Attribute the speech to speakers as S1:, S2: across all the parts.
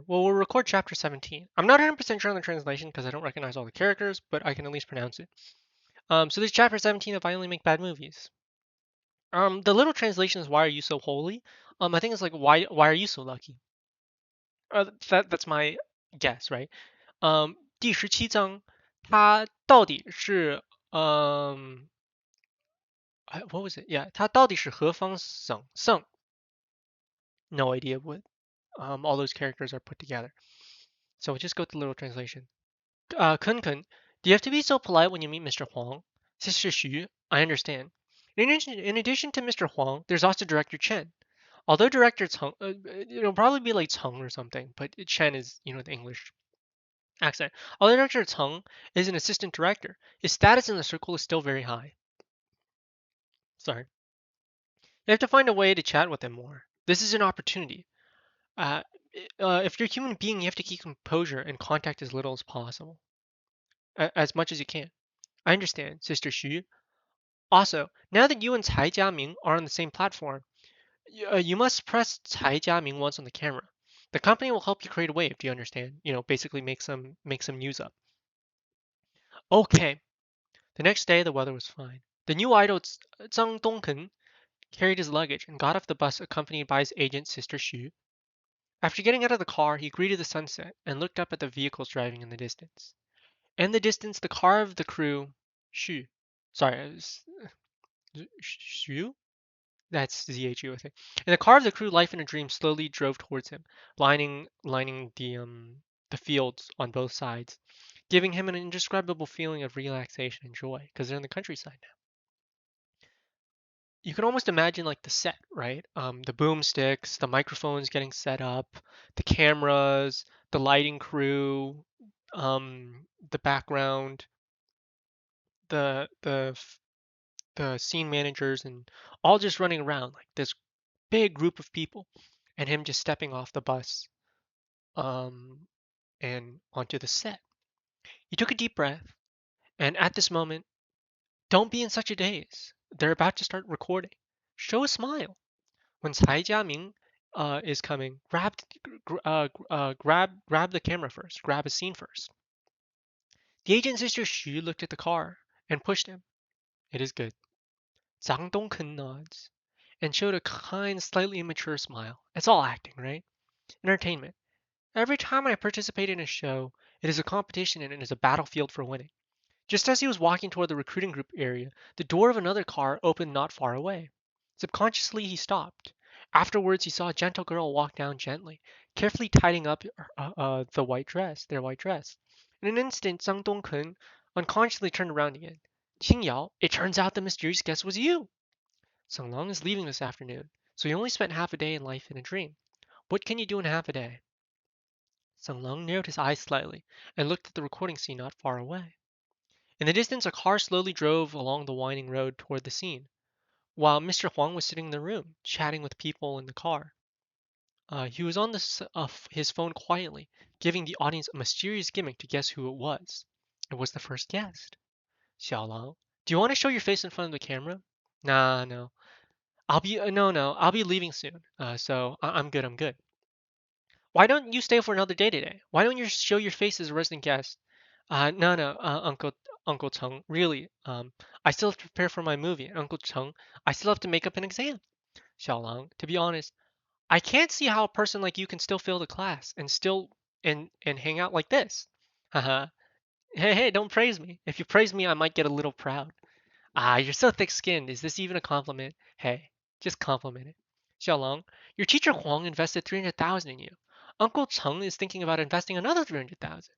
S1: well, we'll record chapter 17. I'm not 100% sure on the translation because I don't recognize all the characters, but I can at least pronounce it. So this chapter 17 of I Only Make Bad Movies. The little translation is "Why are you so holy?" I think it's like "Why are you so lucky?" That's my guess, right? 第17章，它到底是what was it? Yeah, 它到底是何方神圣 No idea what all those characters are put together. So we'll just go to the little translation. Kun Kun, do you have to be so polite when you meet Mr. Huang? Sister Xu, I understand. In addition to Mr. Huang, there's also Director Chen. Although Director Cheng, it'll probably be like Cheng or something, but Chen is, the English accent. Although Director Cheng is an assistant director, his status in the circle is still very high. Sorry. You have to find a way to chat with him more. This is an opportunity. Uh, if you're a human being, you have to keep composure and contact as little as possible, as much as you can. I understand, Sister Xu. Also, now that you and Cai Jiaming are on the same platform, you must press Cai Jiaming once on the camera. The company will help you create a wave. Do you understand? Basically make some news up. Okay. The next day, the weather was fine. The new idol Zhang Dongken carried his luggage and got off the bus accompanied by his agent, Sister Xu. After getting out of the car, he greeted the sunset and looked up at the vehicles driving in the distance. In the distance, the car of the crew, Xu, sorry, Xu? That's ZHU, I think. In the car of the crew, Life in a Dream slowly drove towards him, lining the fields on both sides, giving him an indescribable feeling of relaxation and joy because they're in the countryside now. You can almost imagine like the set, right? The boomsticks, the microphones getting set up, the cameras, the lighting crew, the background, the the scene managers, and all just running around like this big group of people, and him just stepping off the bus um, and onto the set. He took a deep breath, and at this moment, don't be in such a daze. They're about to start recording. Show a smile. When Cai Jiaming is coming, grab the camera first. Grab a scene first. The agent Sister Xu looked at the car and pushed him. It is good. Zhang Dongken nods and showed a kind, slightly immature smile. It's all acting, right? Entertainment. Every time I participate in a show, it is a competition and it is a battlefield for winning. Just as he was walking toward the recruiting group area, the door of another car opened not far away. Subconsciously, he stopped. Afterwards, he saw a gentle girl walk down gently, carefully tidying up their white dress. In an instant, Zhang Dongkun unconsciously turned around again. Qingyao, it turns out the mysterious guest was you! Sung Long is leaving this afternoon, so he only spent half a day in life in a dream. What can you do in half a day? Sung Long narrowed his eyes slightly and looked at the recording scene not far away. In the distance, a car slowly drove along the winding road toward the scene, while Mr. Huang was sitting in the room, chatting with people in the car. He was on his phone quietly, giving the audience a mysterious gimmick to guess who it was. It was the first guest. Xiaolong, do you want to show your face in front of the camera? Nah, no. I'll be leaving soon. So I'm good. I'm good. Why don't you stay for another day today? Why don't you show your face as a resident guest? No, Uncle Cheng, really. I still have to prepare for my movie. Uncle Cheng, I still have to make up an exam. Xiaolong, to be honest, I can't see how a person like you can still fail the class and still and hang out like this. Haha. Hey, don't praise me. If you praise me, I might get a little proud. You're so thick-skinned. Is this even a compliment? Hey, just compliment it. Xiaolong, your teacher Huang invested 300,000 in you. Uncle Cheng is thinking about investing another 300,000.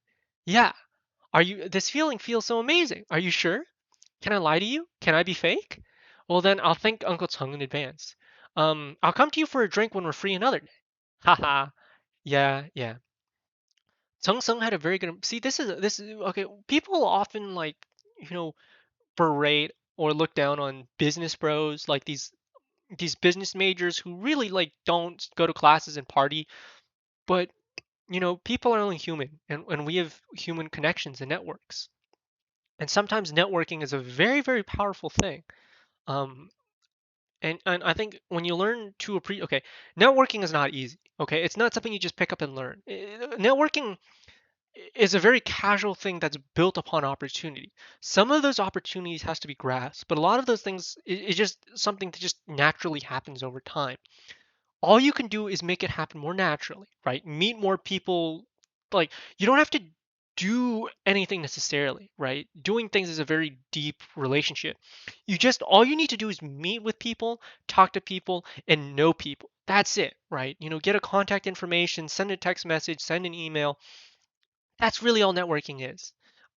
S1: Yeah. Are you this feeling feels so amazing. Are you sure? Can I lie to you? Can I be fake? Well then I'll thank Uncle Cheng in advance. I'll come to you for a drink when we're free another day. Haha. Yeah. Cheng Sung had a very good see this is okay. People often like, you know, berate or look down on business bros, like these business majors who really like don't go to classes and party, but people are only human, and we have human connections and networks. And sometimes networking is a very, very powerful thing. Um, And I think when you learn to appreciate, okay, networking is not easy. Okay, it's not something you just pick up and learn. Networking is a very casual thing that's built upon opportunity. Some of those opportunities has to be grasped, but a lot of those things is just something that just naturally happens over time. All you can do is make it happen more naturally, right? Meet more people. Like, you don't have to do anything necessarily, right? Doing things is a very deep relationship. All you need to do is meet with people, talk to people, and know people. That's it, right? Get a contact information, send a text message, send an email. That's really all networking is.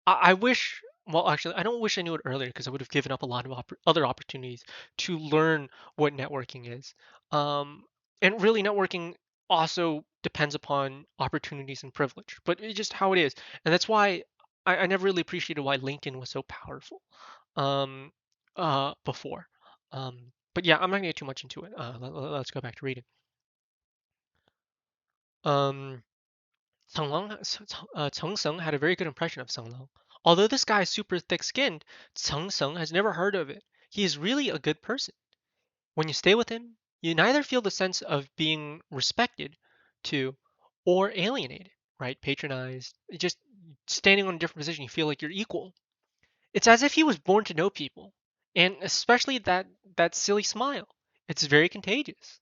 S1: I wish, well, actually, I don't wish I knew it earlier because I would have given up a lot of other opportunities to learn what networking is. Um, and really, networking also depends upon opportunities and privilege, but it's just how it is. And that's why I never really appreciated why LinkedIn was so powerful um, before. But yeah, I'm not going to get too much into it. Let's go back to reading. Um, Cheng Seng had a very good impression of Seng Lang. Although this guy is super thick-skinned, Cheng Seng has never heard of it. He is really a good person. When you stay with him, you neither feel the sense of being respected to or alienated, right? Patronized. Just standing on a different position, you feel like you're equal. It's as if he was born to know people, and especially that silly smile. It's very contagious,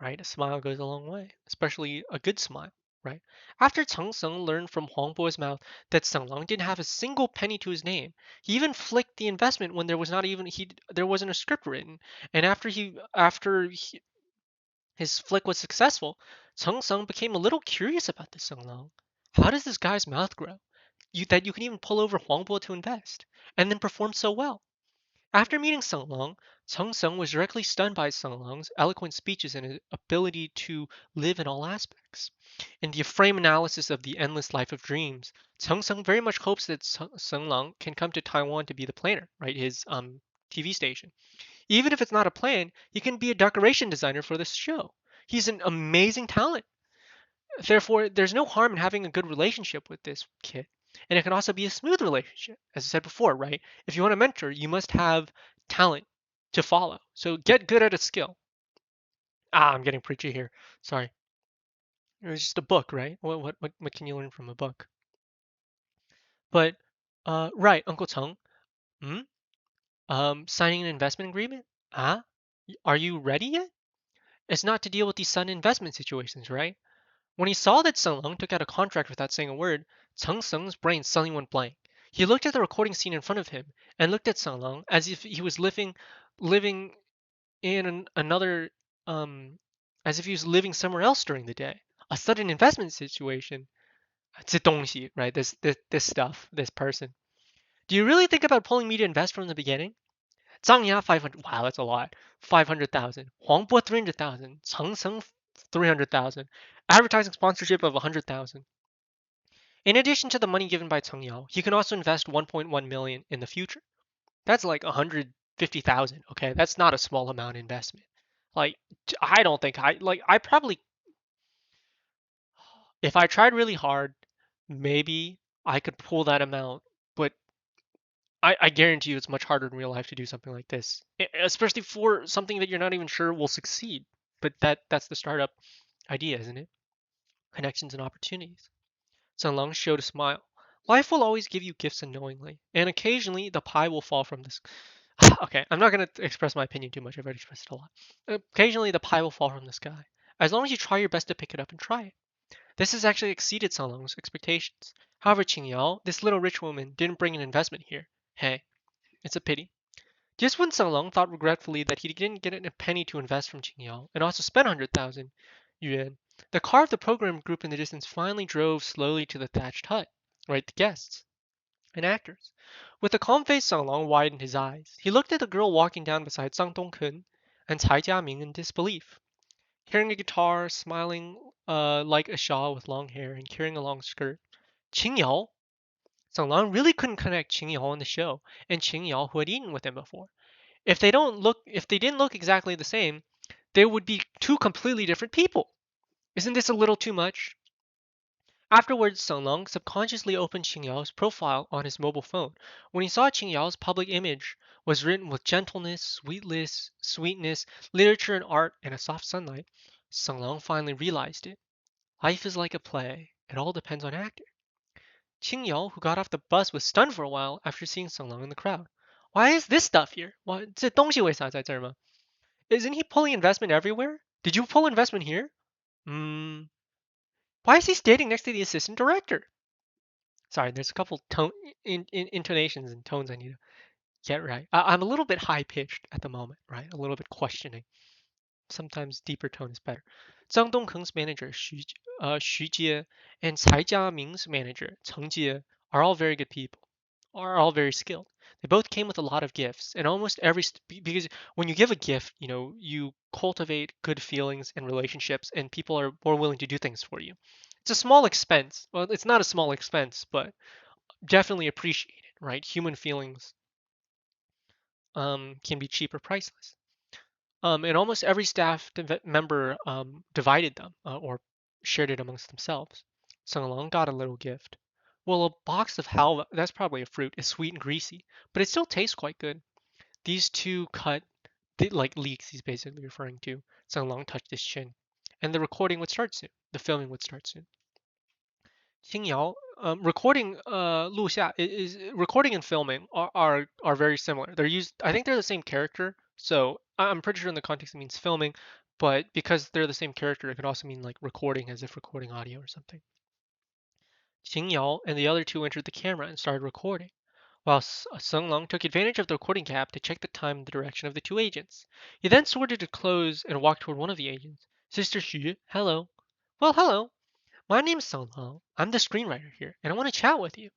S1: right? A smile goes a long way, especially a good smile, right? After Cheng Seng learned from Huang Bo's mouth that Seng Lang didn't have a single penny to his name, he even flicked the investment when there wasn't a script written. And his flick was successful, Cheng Seng became a little curious about this Seng Lang. How does this guy's mouth grow? That you can even pull over Huang Bo to invest, and then perform so well. After meeting Seng Lang, Cheng Seng was directly stunned by Seng Lang's eloquent speeches and his ability to live in all aspects. In the frame analysis of The Endless Life of Dreams, Cheng Seng very much hopes that Seng Lang can come to Taiwan to be the planner, right? His TV station. Even if it's not a plan, he can be a decoration designer for this show. He's an amazing talent. Therefore, there's no harm in having a good relationship with this kid. And it can also be a smooth relationship. As I said before, right? If you want a mentor, you must have talent to follow. So get good at a skill. I'm getting preachy here. Sorry. It was just a book, right? What can you learn from a book? But right, Uncle Cheng. Hmm? Signing an investment agreement? Ah? Are you ready yet? It's not to deal with these sudden investment situations, right? When he saw that Sung Lung took out a contract without saying a word, Chung Sung's brain suddenly went blank. He looked at the recording scene in front of him and looked at Sung Lung as if he was living in another, as if he was living somewhere else during the day. A sudden investment situation. 这东西, right? This stuff, this person. Do you really think about pulling me to invest from the beginning? Zhang Ya 500. Wow, that's a lot. 500,000. Huang Bo 300,000. Cheng Seng 300,000. Advertising sponsorship of 100,000. In addition to the money given by Cheng Yao, he can also invest 1.1 million in the future. That's like 150,000. Okay, that's not a small amount of investment. Like, I don't think I probably, if I tried really hard, maybe I could pull that amount, but I guarantee you it's much harder in real life to do something like this, especially for something that you're not even sure will succeed. But that's the startup idea, isn't it? Connections and opportunities. Sun Lung showed a smile. Life will always give you gifts unknowingly, and occasionally the pie will fall from the sky. Okay, I'm not going to express my opinion too much. I've already expressed it a lot. Occasionally the pie will fall from the sky, as long as you try your best to pick it up and try it. This has actually exceeded Sun Lung's expectations. However, Qing Yao, this little rich woman, didn't bring an investment here. Hey, it's a pity. Just when Sun Lung thought regretfully that he didn't get a penny to invest from Qing Yao, and also spent 100,000 yuan, the car of the program group in the distance finally drove slowly to the thatched hut, right, the guests and actors. With a calm face, Sun Lung widened his eyes. He looked at the girl walking down beside Zhang Dongkun and Cai Jiaming in disbelief. Carrying a guitar, smiling like a Shaw with long hair, and carrying a long skirt. Qing Yao? Sun Lung really couldn't connect Qing Yao on the show and Qing Yao who had eaten with him before. If they didn't look exactly the same, they would be two completely different people. Isn't this a little too much? Afterwards, Seng Long subconsciously opened Qing Yao's profile on his mobile phone. When he saw Qing Yao's public image was written with gentleness, sweetness, literature and art, and a soft sunlight, Seng Long finally realized it. Life is like a play. It all depends on acting. Qing Yao, who got off the bus, was stunned for a while after seeing Seng Long in the crowd. Why is this stuff here? 这东西为啥在这儿吗? Isn't he pulling investment everywhere? Did you pull investment here? Hmm. Why is he standing next to the assistant director? Sorry, there's a couple intonations and tones I need to get right. I'm a little bit high pitched at the moment, right? A little bit questioning. Sometimes deeper tone is better. Zhang Dongkeng's manager Xu Jie and Cai Jiaming's manager Cheng Jie are all very good people, are all very skilled. They both came with a lot of gifts, and almost because when you give a gift, you cultivate good feelings and relationships, and people are more willing to do things for you. It's a small expense. Well, it's not a small expense, but definitely appreciated, right? Human feelings can be cheap or priceless. And almost every staff member divided them or shared it amongst themselves. Sung Long got a little gift. Well, a box of halva, that's probably a fruit, is sweet and greasy, but it still tastes quite good. These two cut, like leeks, he's basically referring to. Sung Long touched his chin. And the recording would start soon. The filming would start soon. Qingyao, recording, 录下 is recording and filming are very similar. They're used. I think they're the same character, so I'm pretty sure in the context it means filming, but because they're the same character, it could also mean like recording, as if recording audio or something. Qingyao and the other two entered the camera and started recording, while Sung Long took advantage of the recording cap to check the time and the direction of the two agents. He then sorted to close and walked toward one of the agents. Sister Xu, hello. Well, hello. My name's Song Long. I'm the screenwriter here, and I want to chat with you.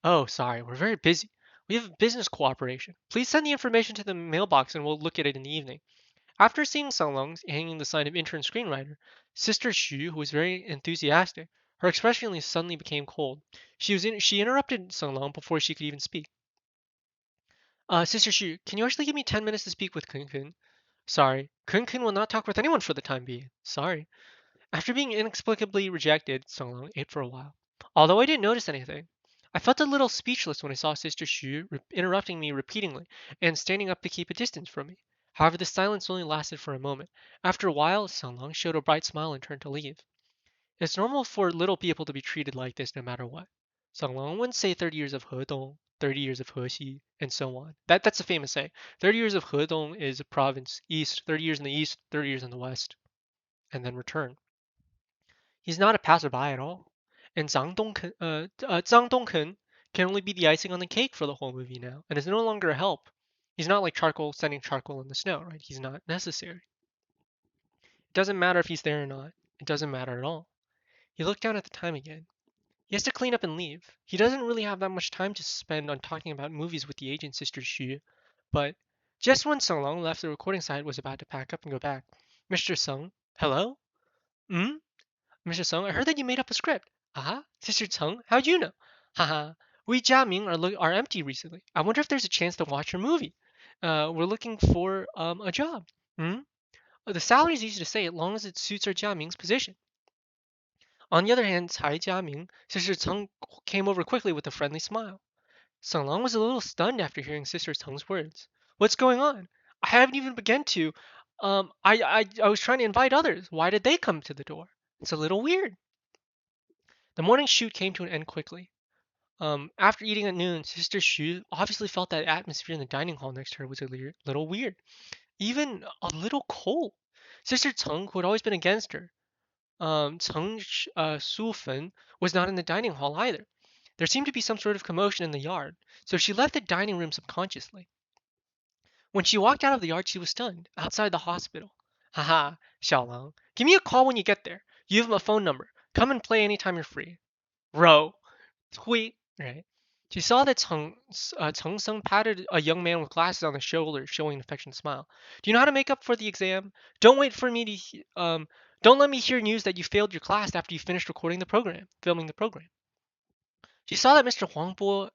S1: Oh, sorry, we're very busy. We have business cooperation. Please send the information to the mailbox and we'll look at it in the evening. After seeing Song Long hanging the sign of intern screenwriter, Sister Xu, who was very enthusiastic, her expression suddenly became cold. She interrupted Song Long before she could even speak. Sister Xu, can you actually give me 10 minutes to speak with Kun Kun? Sorry, Kun Kun will not talk with anyone for the time being. Sorry. After being inexplicably rejected, Song Long ate for a while. Although I didn't notice anything, I felt a little speechless when I saw Sister Xu interrupting me repeatedly and standing up to keep a distance from me. However, the silence only lasted for a moment. After a while, Song Long showed a bright smile and turned to leave. It's normal for little people to be treated like this no matter what. Song Long wouldn't say 30 years of Hedong, 30 years of Hexi, and so on. That's a famous saying. 30 years of Hedong is a province east, 30 years in the east, 30 years in the west, and then return. He's not a passerby at all. And Zhang Dongken can only be the icing on the cake for the whole movie now, and is no longer a help. He's not like charcoal sending charcoal in the snow, right? He's not necessary. It doesn't matter if he's there or not. It doesn't matter at all. He looked down at the time again. He has to clean up and leave. He doesn't really have that much time to spend on talking about movies with the agent Sister Xu. But just when Song Long left the recording site was about to pack up and go back, Mr. Sung, hello? Hmm? Mr. Sung, I heard that you made up a script. Ah, Sister Tseng, how'd you know? Haha, we Jiaming are empty recently. I wonder if there's a chance to watch your movie. We're looking for a job. Hmm? The salary is easy to say as long as it suits our Jiaming's position. On the other hand, Cai Jiaming, Sister Tseng came over quickly with a friendly smile. Sung Long was a little stunned after hearing Sister Tseng's words. What's going on? I haven't even begun to. I was trying to invite others. Why did they come to the door? It's a little weird. The morning shoot came to an end quickly. After eating at noon, Sister Xu obviously felt that atmosphere in the dining hall next to her was a little weird, even a little cold. Sister Cheng, who had always been against her, Cheng Su-fen, was not in the dining hall either. There seemed to be some sort of commotion in the yard, so she left the dining room subconsciously. When she walked out of the yard, she was stunned. Outside the hospital. Haha, Xiaolang. Give me a call when you get there. You have my phone number. Come and play anytime you're free. Row. Tweet. Right. She saw that Cheng Sung patted a young man with glasses on the shoulder, showing an affectionate smile. Do you know how to make up for the exam? Don't wait for me to. Don't let me hear news that you failed your class after you finished filming the program. She saw that Mr. Huangbo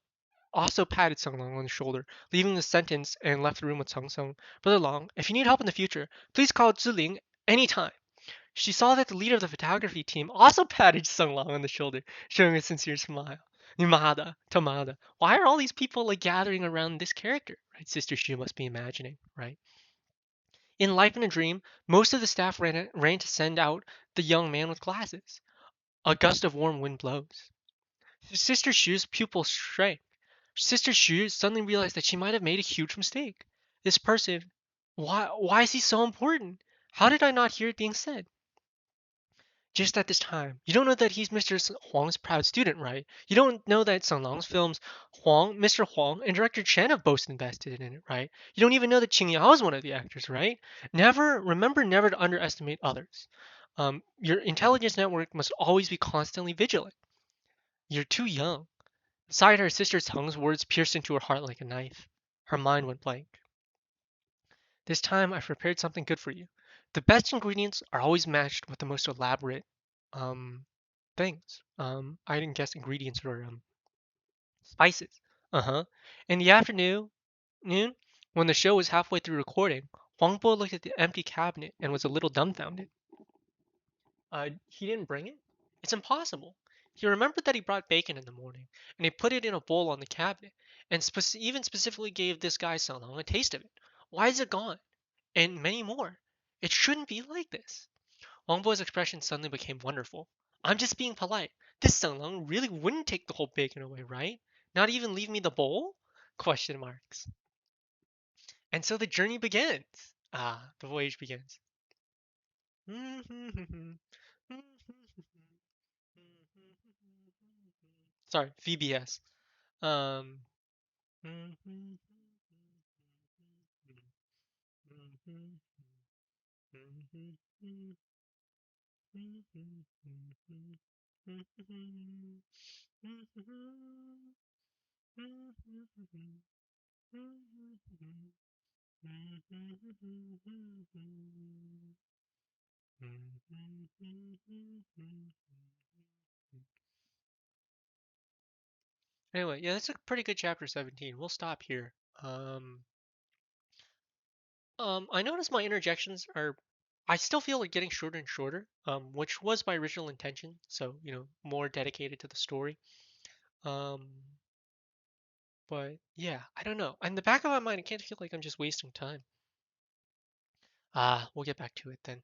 S1: also patted Sung Long on the shoulder, leaving the sentence and left the room with Sung Sung. Brother Long, if you need help in the future, please call Ziling anytime. She saw that the leader of the photography team also patted Sung Lang on the shoulder, showing a sincere smile. Yamada, Tamada. Why are all these people like gathering around this character? Right, Sister Shu must be imagining, right? In Life in a Dream, most of the staff ran to send out the young man with glasses. A gust of warm wind blows. Sister Shu's pupils shrank. Sister Shu suddenly realized that she might have made a huge mistake. This person, why is he so important? How did I not hear it being said? Just at this time, you don't know that he's Mr. Huang's proud student, right? You don't know that Sung Lang's films Mr. Huang, and director Chen have both invested in it, right? You don't even know that Qing Yao is one of the actors, right? Remember never to underestimate others. Your intelligence network must always be constantly vigilant. You're too young. Beside her sister Teng's words pierced into her heart like a knife. Her mind went blank. This time I've prepared something good for you. The best ingredients are always matched with the most elaborate things. I didn't guess ingredients or spices. Uh-huh. In the afternoon, when the show was halfway through recording, Huangbo looked at the empty cabinet and was a little dumbfounded. He didn't bring it? It's impossible. He remembered that he brought bacon in the morning, and he put it in a bowl on the cabinet, and even specifically gave this guy Salong a taste of it. Why is it gone? And many more. It shouldn't be like this. Wangbo's expression suddenly became wonderful. I'm just being polite. This Salong really wouldn't take the whole bacon away, right? Not even leave me the bowl? Question marks. And so the journey begins. The voyage begins. Sorry, VBS. Um. Anyway, yeah, that's a pretty good chapter 17. We'll stop here. Um, I notice my interjections are, I still feel like getting shorter and shorter, which was my original intention. So, more dedicated to the story. Um, but yeah, I don't know. In the back of my mind, I can't feel like I'm just wasting time. We'll get back to it then.